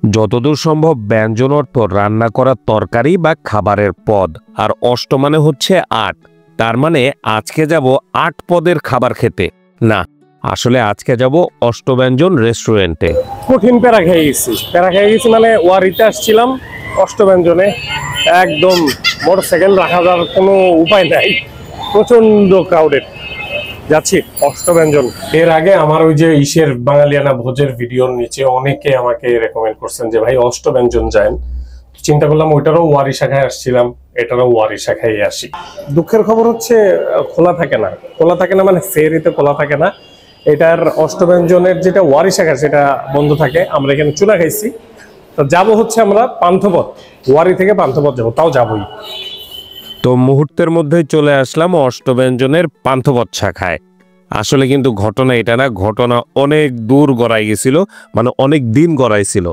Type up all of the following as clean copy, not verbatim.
যতদূর সম্ভব ব্যঞ্জন অর্থ রান্না করা তরকারি বা খাবারের পদ, আর অষ্ট মানে হচ্ছে ৮। তার মানে আজকে যাব ৮ পদের খাবার খেতে। না, আসলে আজকে যাব অষ্টব্যঞ্জন রেস্টুরেন্টে। কঠিন প্যারা খেয়ে গেছি মানে ওয়ারিতে আসছিলাম অষ্টব্যঞ্জনে, একদম মোটরসাইকেল রাখা যাওয়ার কোনো উপায় নাই, প্রচন্ড ক্রাউডেড। যাচ্ছি অষ্টব্যঞ্জন। এর আগে আমার ওই যে ইসের বাঙালিয়ানা ভোজের ভিডিওর নিচে অনেকে আমাকে রেকমেন্ড করছেন যে ভাই অষ্টব্যঞ্জন যান। চিন্তা করলাম ওইটারও ওয়ারি শাখায় আসছিলাম, এটারও ওয়ারি শাখায় আসি। দুঃখের খবর হচ্ছে খোলা থাকে না মানে ফেরিতে খোলা থাকে না। এটার অষ্টব্যঞ্জনের যেটা ওয়ারি শাখা সেটা বন্ধ থাকে। আমরা এখানে চুলা খাইছি, তো যাবো হচ্ছে আমরা পান্থপথ, ওয়ারি থেকে পান্থপথ যাবো, তাও যাবোই। তো মুহূর্তের মধ্যেই চলে আসলাম অষ্টব্যঞ্জনের পান্থপথ শাখায়। আসলে কিন্তু ঘটনা এটা না, ঘটনা অনেক দূর গড়াই গেছিল, মানে অনেক দিন গড়াইছিল।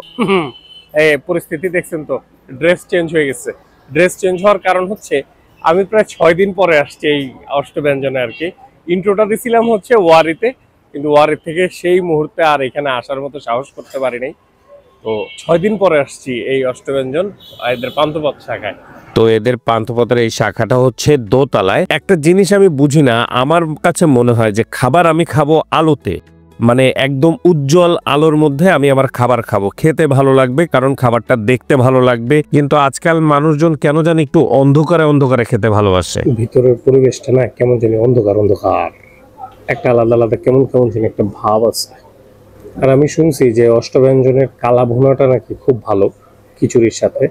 এই পরিস্থিতি দেখছেন তো, ড্রেস চেঞ্জ হয়ে গেছে। ড্রেস চেঞ্জ হওয়ার কারণ হচ্ছে আমি প্রায় 6 দিন পরে আসছি এই অষ্টব্যঞ্জনে আর কি। ইন্ট্রোটা দিছিলাম হচ্ছে ওয়ারিতে, কিন্তু ওয়ারি থেকে সেই মুহূর্তে আর এখানে আসার মতো সাহস করতে পারি নাই। তো 6 দিন পরে আসছি এই অষ্টব্যঞ্জন এদের পান্থপথ শাখায়। তো এদের পান্থপথের এই শাখাটা হচ্ছে দোতলায়। একটা জিনিস আমি বুঝি না, আমার কাছে মনে হয় যে খাবার আমি খাবো আলোতে, মানে একদম উজ্জ্বল আলোর মধ্যে আমি আমার খাবার খাবো, খেতে ভালো লাগবে, কারণ খাবারটা দেখতে ভালো লাগবে। কিন্তু আজকাল মানুষজন কেন জানি একটু অন্ধকারে অন্ধকারে খেতে ভালোবাসে। ভিতরের পরিবেশটা না কেমন জানি অন্ধকার, একটা আলাদা আলাদা কেমন জানি একটা ভাব আছে। আর আমি শুনছি যে অষ্টব্যঞ্জনের কালা ভুনাটা নাকি খুব ভালো খিচুড়ির সাথে,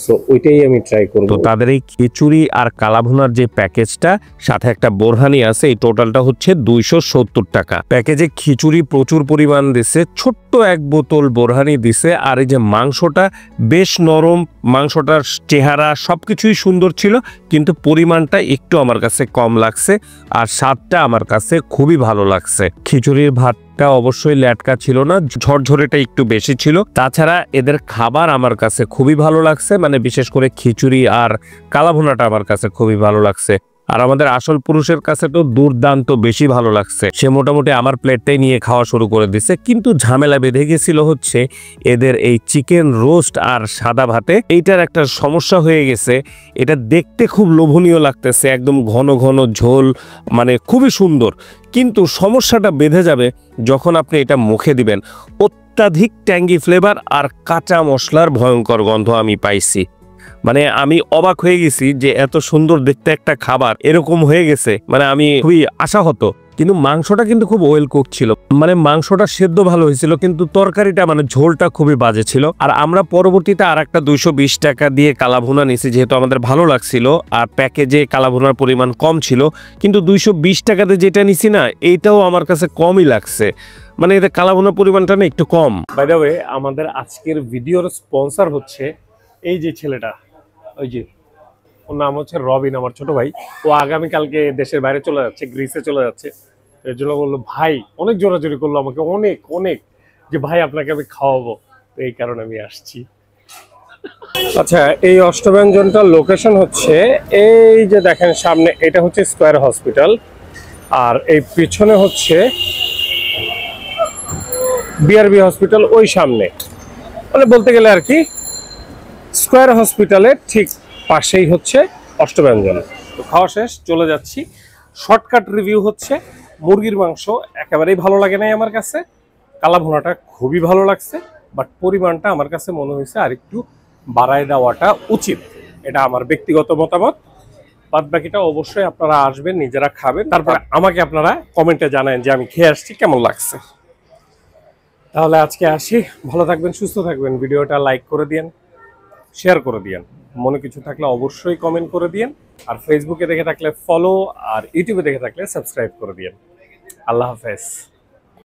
সো ওইটাই আমি ট্রাই করব। তো তাদের এই খিচুড়ি আর কালাভুনার যে প্যাকেজটা, সাথে একটা বোরহানি আছে, এই টোটালটা হচ্ছে 270 টাকা। প্যাকেজে খিচুড়ি প্রচুর পরিমাণ দিছে, ছোট্ট এক বোতল বোরহানি দিছে, আর এই যে মাংসটা বেশ নরম, মাংসটার চেহারা সবকিছুই সুন্দর ছিল, কিন্তু পরিমাণটা একটু আমার কাছে কম লাগছে, আর স্বাদটা আমার কাছে খুবই ভালো লাগছে। খিচুড়ির ভাতটা অবশ্যই ল্যাটকা ছিল না, ঝরঝরেটা একটু বেশি ছিল। তাছাড়া এদের খাবার আমার কাছে খুবই ভালো লাগছে, মানে বিশেষ করে খিচুড়ি আর কালাভুনাটা আমার কাছে খুবই ভালো লাগছে। আর আমাদের আসল পুরুষের কাছে তো দুর্দান্ত বেশি ভালো লাগছে, সে মোটামুটি আমার প্লেটটাই নিয়ে খাওয়া শুরু করে দিছে। কিন্তু ঝামেলা বেঁধে গেছিল হচ্ছে এদের এই চিকেন রোস্ট আর সাদা ভাতে, এইটার একটা সমস্যা হয়ে গেছে। এটা দেখতে খুব লোভনীয় লাগতেছে, একদম ঘন ঘন ঝোল, মানে খুবই সুন্দর, কিন্তু সমস্যাটা বেঁধে যাবে যখন আপনি এটা মুখে দিবেন। অত্যাধিক ট্যাঙ্গি ফ্লেভার আর কাঁচা মশলার ভয়ঙ্কর গন্ধ আমি পাইছি। মানে আমি অবাক হয়ে গেছি যে এত সুন্দর দেখতে একটা খাবার এরকম হয়ে গেছে, মানে আমি খুবই আশাহত। কিন্তু মাংসটা কিন্তু খুব ওয়েল কুক ছিল, মানে মাংসটা সেদ্ধ ভালো হয়েছিল, কিন্তু তরকারিটা মানে ঝোলটা খুবই বাজে ছিল। আর আমরা পরবর্তীতে আর একটা 220 টাকা দিয়ে কালাভুনা নিছি, যেহেতু আমাদের ভালো লাগছিল, আর প্যাকেজে কালাভুনার পরিমাণ কম ছিল। কিন্তু 220 টাকাতে যেটা নিছি না, এইটাও আমার কাছে কমই লাগছে, মানে এদের কালাভুনার পরিমাণটা না একটু কম। বাই দ্য ওয়ে, আমাদের আজকের ভিডিওর স্পন্সর হচ্ছে এই যে ছেলেটা, ওই যে ওর নাম হচ্ছে রবিন, আমার ছোট ভাই। ও আগামীকালকে দেশের বাইরে চলে যাচ্ছে, গ্রিসে চলে যাচ্ছে। এর জন্য বললো ভাই, অনেক জোরাজোরি করলো আমাকে, অনেক অনেক, যে ভাই আপনাকে আমি খাওয়াবো। তো এই কারণে আমি আসছি। আচ্ছা, এই অষ্টব্যঞ্জনটার লোকেশন হচ্ছে এই যে দেখেন সামনে, এটা হচ্ছে স্কয়ার হসপিটাল, আর এই পিছনে হচ্ছে বিআরবি হসপিটাল, ওই সামনে, মানে বলতে গেলে আর কি স্কয়ার হসপিটালের ঠিক পাশেই হচ্ছে অষ্টব্যঞ্জন। তো খাওয়া শেষ, চলে যাচ্ছি। শর্টকাট রিভিউ হচ্ছে মুরগির মাংস একেবারেই ভালো লাগে নাই আমার কাছে, কালাভুনাটা খুবই ভালো লাগছে, বাট পরিমাণটা আমার কাছে মনে হয়েছে আর একটু বাড়ায় দেওয়াটা উচিত। এটা আমার ব্যক্তিগত মতামত। বাদ বাকিটা অবশ্যই আপনারা আসবেন, নিজেরা খাবেন, তারপরে আমাকে আপনারা কমেন্টে জানান যে আমি খেয়ে আসছি কেমন লাগছে। তাহলে আজকে আসি, ভালো থাকবেন, সুস্থ থাকবেন। ভিডিওটা লাইক করে দিয়েন, শেয়ার করে দিয়েন, মনে কিছু থাকলে অবশ্যই কমেন্ট করে দিয়েন, আর ফেসবুকে দেখে থাকলে ফলো, আর ইউটিউবে দেখে থাকলে সাবস্ক্রাইব করে দিয়েন। আল্লাহ হাফেজ।